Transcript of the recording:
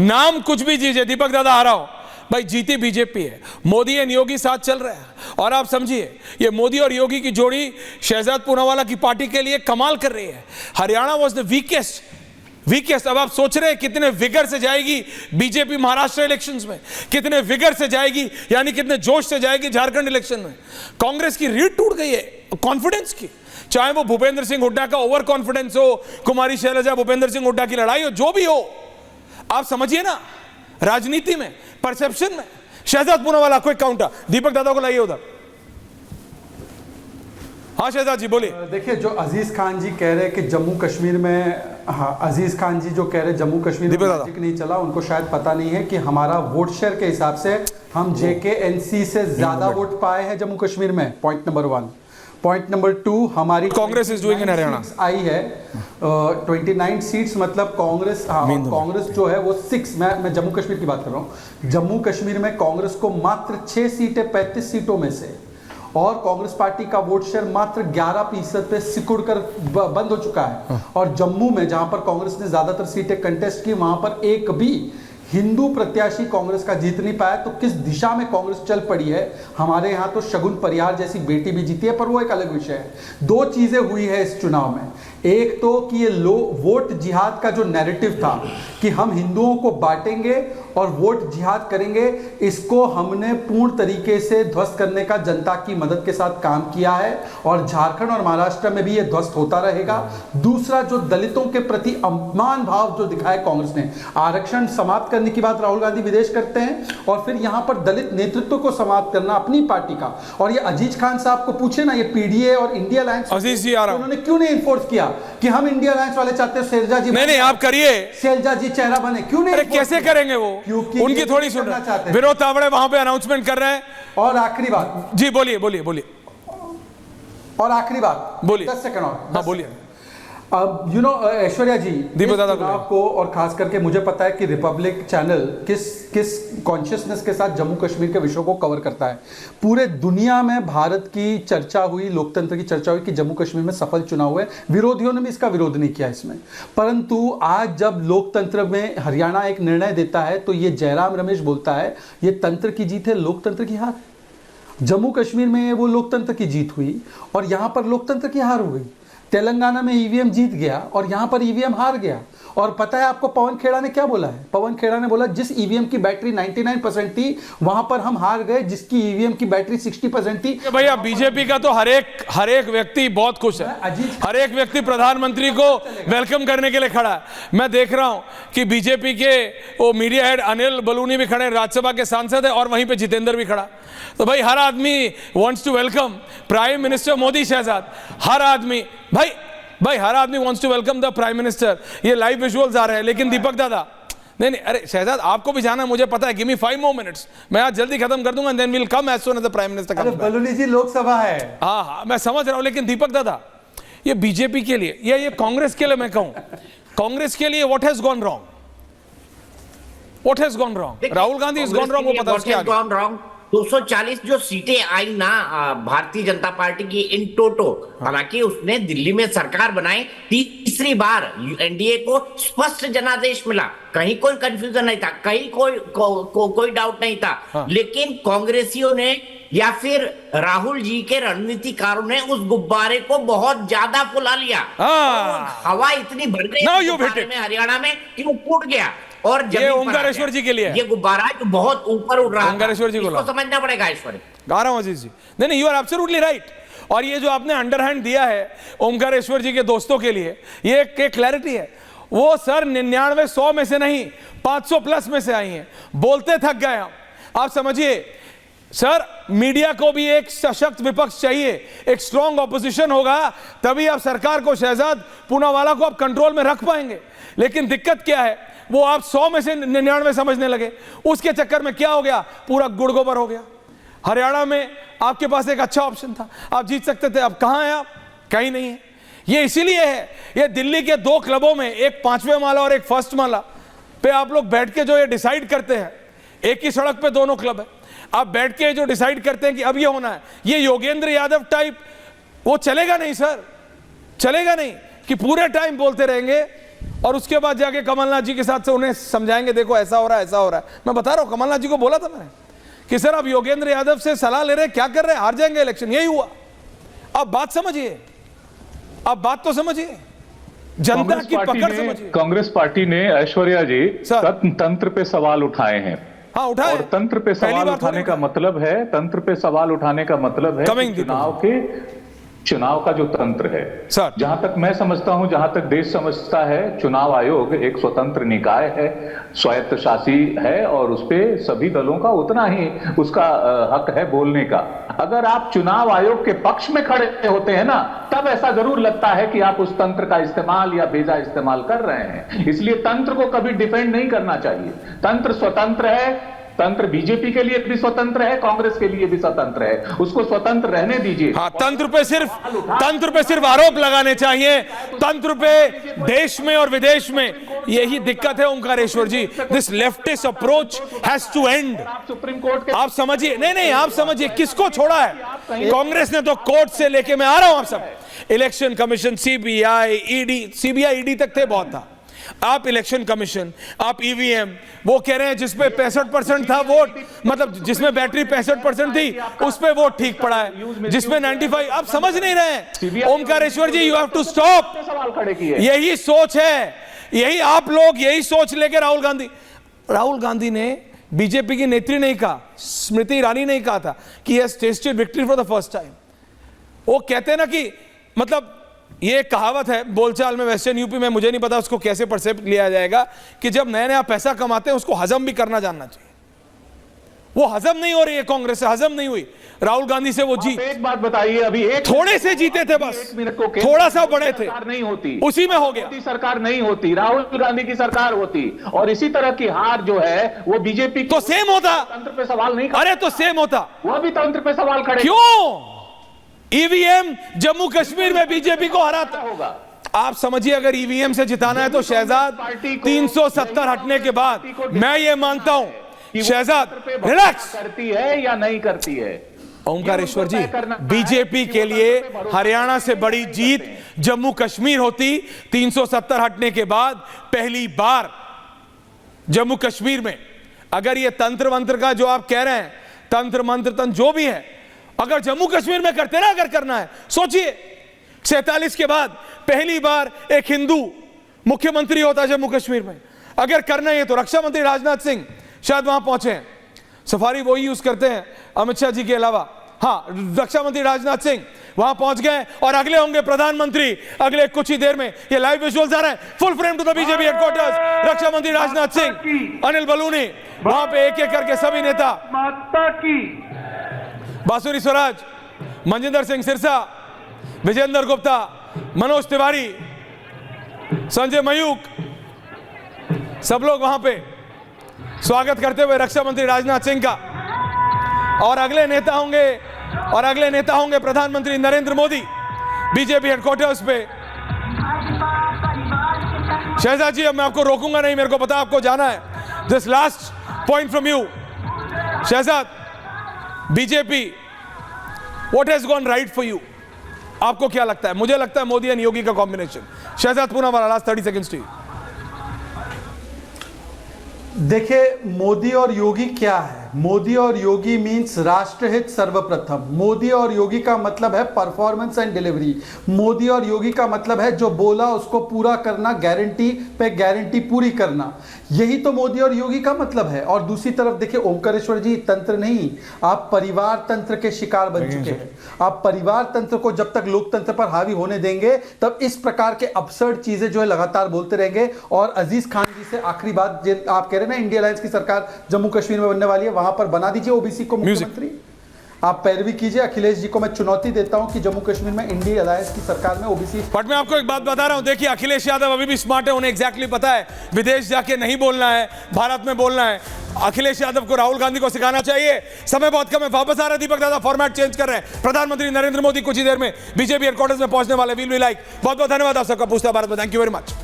नाम कुछ भी दीजिए, दीपक दादा आ रहा हो भाई, जीती बीजेपी है, मोदी एंड योगी साथ चल रहे हैं। और आप समझिए ये मोदी और योगी की जोड़ी शहजाद पूनावाला की पार्टी के लिए कमाल कर रही है। Haryana was the weakest. अब आप सोच रहे हैं कितने विगर से जाएगी बीजेपी महाराष्ट्र इलेक्शंस में, कितने विगर से जाएगी, यानी कितने जोश से जाएगी झारखंड इलेक्शन में। कांग्रेस की रीढ़ टूट गई है कॉन्फिडेंस की, चाहे वो भूपेंद्र सिंह हुड्डा का ओवर कॉन्फिडेंस हो, कुमारी शैलजा भूपेंद्र सिंह हुड्डा की लड़ाई हो, जो भी हो, आप समझिए ना, राजनीति में, परसेप्शन में। शहजाद पूनावाला क्विक काउंटर, दीपक दादा को लाइए उधर। हाँ शहजाद जी बोलिए। देखिए, जो अजीज खान जी कह रहे हैं कि जम्मू कश्मीर में, हाँ अजीज खान जी जो कह रहे हैं जम्मू कश्मीर में मैजिक नहीं चला, उनको शायद पता नहीं है कि हमारा वोट शेयर के हिसाब से हम JKNC से ज्यादा वोट पाए हैं जम्मू कश्मीर में। Point number 1। पॉइंट नंबर 2, हमारी Congress is doing in Haryana आई है 29 सीट्स, मतलब कांग्रेस, कांग्रेस जो है वो 6, मैं जम्मू कश्मीर की बात कर रहा हूँ। जम्मू कश्मीर में कांग्रेस को मात्र 6 सीटें 35 सीटों में से, और कांग्रेस पार्टी का वोट शेयर मात्र 11% पे सिकुड़ कर बंद हो चुका है। और जम्मू में जहां पर कांग्रेस ने ज्यादातर सीटें कंटेस्ट की, वहां पर एक भी हिंदू प्रत्याशी कांग्रेस का जीत नहीं पाया। तो किस दिशा में कांग्रेस चल पड़ी है? हमारे यहाँ तो शगुन परिहार जैसी बेटी भी जीती है, पर वो एक अलग विषय है। 2 चीजें हुई है इस चुनाव में। एक तो कि ये वोट जिहाद का जो नैरेटिव था कि हम हिंदुओं को बांटेंगे और वोट जिहाद करेंगे, इसको हमने पूर्ण तरीके से ध्वस्त करने का जनता की मदद के साथ काम किया है, और झारखंड और महाराष्ट्र में भी ये ध्वस्त होता रहेगा। दूसरा, जो दलितों के प्रति अपमान भाव जो दिखाया कांग्रेस ने, आरक्षण समाप्त करने की बात राहुल गांधी विदेश करते हैं, और फिर यहां पर दलित नेतृत्व को समाप्त करना अपनी पार्टी का। और ये अजीज खान साहब को पूछे ना, ये PDA और इंडिया अलायंस, अजीज जी आ रहा, उन्होंने क्यों नहीं इन्फोर्स किया कि हम इंडिया अलायंस वाले चाहते हैं शैलजा जी? नहीं आप करिए, शैलजा जी चेहरा बने, क्यों नहीं? अरे कैसे करेंगे वो, उनकी थोड़ी सुन रहे हैं। विनोद तावड़े वहां पे अनाउंसमेंट कर रहे हैं। और आखिरी बात जी, बोलिए। और आखिरी बात बोलिए, 10 सेकंड और। हाँ बोलिए। अब ऐश्वर्या जी, दीपक दादा आपको, और खास करके मुझे पता है कि रिपब्लिक चैनल किस कॉन्शियसनेस के साथ जम्मू कश्मीर के विषयों को कवर करता है। पूरे दुनिया में भारत की चर्चा हुई, लोकतंत्र की चर्चा हुई कि जम्मू कश्मीर में सफल चुनाव हुए। विरोधियों ने भी इसका विरोध नहीं किया इसमें, परंतु आज जब लोकतंत्र में हरियाणा एक निर्णय देता है तो ये जयराम रमेश बोलता है ये तंत्र की जीत है, लोकतंत्र की हार। जम्मू कश्मीर में वो लोकतंत्र की जीत हुई और यहां पर लोकतंत्र की हार हो गई। तेलंगाना में EVM जीत गया और यहां पर EVM हार गया। और पता है आपको पवन खेड़ा ने क्या बोला है? पवन खेड़ा ने बोला जिस EVM की बैटरी 99% थी वहां पर हम हार गए, जिसकी EVM की बैटरी 60% थी। भैया बीजेपी का तो हर एक व्यक्ति बहुत खुश है, हर एक व्यक्ति प्रधानमंत्री को वेलकम करने के लिए खड़ा है। मैं देख रहा हूं कि बीजेपी के वो मीडिया हेड अनिल बलूनी भी खड़े, राज्यसभा के सांसद है, और वहीं पे जितेंद्र भी खड़ा। तो भाई हर आदमी wants to welcome prime minister Modi Shahzad, हर आदमी भाई हर आदमी wants to welcome the prime minister. ये लाइव विजुअल्स आ रहे हैं, लेकिन दीपक दादा नहीं, अरे शहजाद आपको भी जाना है, मुझे पता है, गिव मी 5 more minutes, मैं आज जल्दी खत्म कर दूंगा, then will come as soon as the prime minister comes back. Baluni ji Lok Sabha है। हाँ मैं समझ रहा हूं, लेकिन दीपक दादा ये बीजेपी के लिए या ये कांग्रेस के लिए, मैं कहूं कांग्रेस के लिए what has gone wrong? Rahul Gandhi is gone wrong, वो पता उसके आगे 240 जो सीटें आई ना भारतीय जनता पार्टी की इन टोटो, हालांकि उसने दिल्ली में सरकार बनाई, तीसरी बार NDA को स्पष्ट जनादेश मिला, कहीं कोई कंफ्यूजन नहीं था, कहीं कोई डाउट नहीं था। लेकिन कांग्रेसियों ने या फिर राहुल जी के रणनीतिकारों ने उस गुब्बारे को बहुत ज्यादा फुला लिया। हवा इतनी भर गई में हरियाणा में कि वो फूट गया। और ये ओंकारेश्वर जी के लिए ये गुब्बारा जो बहुत ऊपर उड़ रहा है, ओंकारेश्वर जी को समझना पड़ेगा। ईश्वर गा रहा हूं अजीज जी, नहीं यू आर एब्सोल्युटली राइट। और ये जो आपने अंडरहैंड दिया है ओंकारेश्वर जी के दोस्तों के लिए, ये एक क्लैरिटी है। वो सर 99 100 में से नहीं 500 प्लस में से आई हैं। बोलते थक गए हम, आप समझिए सर, मीडिया को भी एक सशक्त विपक्ष चाहिए, एक स्ट्रॉन्ग ऑपोजिशन होगा, तभी आप सरकार को, शहजाद पूनावाला को आप कंट्रोल में रख पाएंगे। लेकिन दिक्कत क्या है, वो आप 100 में से 99 समझने लगे, उसके चक्कर में क्या हो गया, पूरा गुड़ गोबर हो गया। हरियाणा में आपके पास एक अच्छा ऑप्शन था, आप जीत सकते थे, अब कहां हैं आप? कहीं नहीं है। ये इसीलिए है, ये दिल्ली के 2 क्लबों में, एक 5वें माला और एक फर्स्ट माला पे आप लोग बैठ के जो ये डिसाइड करते हैं, एक ही सड़क पे दोनों क्लब है, आप बैठ के जो डिसाइड करते हैं कि अब ये होना है, ये योगेंद्र यादव टाइप वो चलेगा नहीं सर, चलेगा नहीं कि पूरे टाइम बोलते रहेंगे और उसके बाद जाके कमलनाथ जी के साथ से उन्हें समझाएंगे देखो ऐसा हो रहा है, ऐसा हो रहा है। मैं बता रहा हूं, कमलनाथ जी को बोला था मैंने कि सर आप योगेंद्र यादव से सलाह ले रहे हैं, क्या कर रहे हैं, हार जाएंगे इलेक्शन। यही हुआ। अब बात समझिए, अब बात तो समझिए, जनता की पकड़ समझिए। कांग्रेस पार्टी ने ऐश्वर्या जी तंत्र पे सवाल उठाए हैं। हाँ, उठाए। और तंत्र पे सवाल उठाने का मतलब है, तंत्र पे सवाल उठाने का मतलब है चुनाव का जो तंत्र है सर, जहां तक मैं समझता हूं, जहां तक देश समझता है, चुनाव आयोग एक स्वतंत्र निकाय है, स्वायत्त शासी है और उस पे सभी दलों का उतना ही उसका हक है बोलने का। अगर आप चुनाव आयोग के पक्ष में खड़े होते हैं ना, तब ऐसा जरूर लगता है कि आप उस तंत्र का इस्तेमाल या बेजा इस्तेमाल कर रहे हैं। इसलिए तंत्र को कभी डिफेंड नहीं करना चाहिए। तंत्र स्वतंत्र है, तंत्र बीजेपी के लिए भी स्वतंत्र है, कांग्रेस के लिए भी स्वतंत्र है, उसको स्वतंत्र रहने दीजिए। हाँ, तंत्र पे सिर्फ आरोप लगाने चाहिए। तंत्र पे देश में और विदेश में यही दिक्कत है Omkareshwar ji. This leftist approach has to end. Supreme court आप समझिए, नहीं आप समझिए किसको छोड़ा है कांग्रेस ने। तो कोर्ट से लेके मैं आ रहा हूं, आप सब election commission, CBI, ED, CBI ED तक थे, बहुत था। आप इलेक्शन कमीशन, आप ईवीएम, वो कह रहे हैं जिसपे 65% था वोट, मतलब जिसमें बैटरी 65% थी उस पे वोट ठीक पड़ा है, जिसमें 95। आप समझ नहीं रहे हैं ओमकारेश्वर जी, यू हैव टू स्टॉप। सवाल खड़े किए, यही सोच है, यही आप लोग यही सोच लेके राहुल गांधी ने बीजेपी की नेत्री नहीं कहा, स्मृति ईरानी नहीं कहा था कि has tested victory for the first time. वो कहते हैं ना कि मतलब ये कहावत है बोलचाल में वेस्टर्न यूपी में, मुझे नहीं पता उसको कैसे परसेप्ट लिया जाएगा, कि जब नया नया पैसा कमाते हैं उसको हजम भी करना जानना चाहिए। वो हजम नहीं हो रही है, कांग्रेस से हजम नहीं हुई। राहुल गांधी से वो जीत, एक बात बताइए, अभी एक थोड़े से जीते थे, बस थोड़ा सा बड़े थे, नहीं होती उसी में हो गया। सरकार नहीं होती, राहुल गांधी की सरकार होती, और इसी तरह की हार जो है वो बीजेपी तो सेम होता, तंत्र पे सवाल नहीं। अरे तो सेम होता, वह भी तंत्र पे सवाल खड़े। क्यों? ईवीएम जम्मू कश्मीर में बीजेपी को हराता होगा। आप समझिए, अगर ईवीएम से जिताना है तो शहजाद 370 हटने के बाद मैं ये मानता हूं शहजाद रिलैक्स करती है या नहीं करती है। ओंकारेश्वर जी, बीजेपी के लिए हरियाणा से बड़ी जीत जम्मू कश्मीर होती। 370 हटने के बाद पहली बार जम्मू कश्मीर में, अगर ये तंत्र मंत्र का जो आप कह रहे हैं, तंत्र मंत्र तंत्र जो भी है, अगर जम्मू कश्मीर में करते ना, अगर करना है, सोचिए 47 के बाद पहली बार एक हिंदू मुख्यमंत्री होता जम्मू कश्मीर में। अगर करना है तो रक्षा मंत्री राजनाथ सिंह शायद वहां पहुंचे हैं, सफारी वही यूज करते हैं अमित शाह जी के अलावा। हाँ, रक्षा मंत्री राजनाथ सिंह वहां पहुंच गए और अगले होंगे प्रधानमंत्री अगले कुछ ही देर में। ये लाइव विजुअल्स आ रहे हैं, full frame to the BJP headquarters. रक्षा मंत्री राजनाथ सिंह, अनिल बलूनी, वहां पे एक एक करके सभी नेता, बांसुरी स्वराज, मनजिंदर सिंह सिरसा, विजेंद्र गुप्ता, मनोज तिवारी, संजय मयूख, सब लोग वहां पे स्वागत करते हुए रक्षा मंत्री राजनाथ सिंह का। और अगले नेता होंगे प्रधानमंत्री नरेंद्र मोदी बीजेपी हेडक्वार्टर्स पे। शहजाद जी, अब मैं आपको रोकूंगा नहीं, मेरे को पता आपको जाना है। This last point from you Shahzad, BJP, what has gone right for you? आपको क्या लगता है? मुझे लगता है मोदी एंड योगी का combination. Shehzad Poonawalla, last 30 seconds to you. देखिए, मोदी और योगी क्या है? मोदी और योगी मीन्स राष्ट्रहित सर्वप्रथम। मोदी और योगी का मतलब है परफॉर्मेंस एंड डिलीवरी। मोदी और योगी का मतलब है जो बोला उसको पूरा करना, गारंटी पे गारंटी पूरी करना। यही तो मोदी और योगी का मतलब है। और दूसरी तरफ देखिए ओमकारेश्वर जी, तंत्र नहीं, आप परिवार तंत्र के शिकार बन चुके हैं। आप परिवार तंत्र को जब तक लोकतंत्र पर हावी होने देंगे, तब इस प्रकार के अपसर्ड चीजें जो है लगातार बोलते रहेंगे। और अजीज खान जी से आखिरी बात, आप कह रहे हैं ना इंडिया अलायंस की सरकार जम्मू कश्मीर में बनने वाली है, वहां पर बना दीजिए ओबीसी को मुख्यमंत्री। आप पैरवी कीजिए। अखिलेश जी को मैं चुनौती देता हूं कि जम्मू कश्मीर में इंडिया अलायंस की सरकार में ओबीसी। बट मैं आपको एक बात बता रहा हूं, देखिए अखिलेश यादव अभी भी स्मार्ट है, उन्हें एग्जैक्टली पता है विदेश जाके नहीं बोलना है, भारत में बोलना है। अखिलेश यादव को राहुल गांधी को सिखाना चाहिए। समय बहुत कम है, वापस आ रहे हैं दीपक दादा, फॉर्मेट चेंज कर रहे हैं। प्रधानमंत्री नरेंद्र मोदी कुछ ही देर में बीजेपी हेडक्वार्टर्स में पहुंचने वाले। Will be like. बहुत बहुत धन्यवाद आप सबका पूछता भारत में। Thank you very much.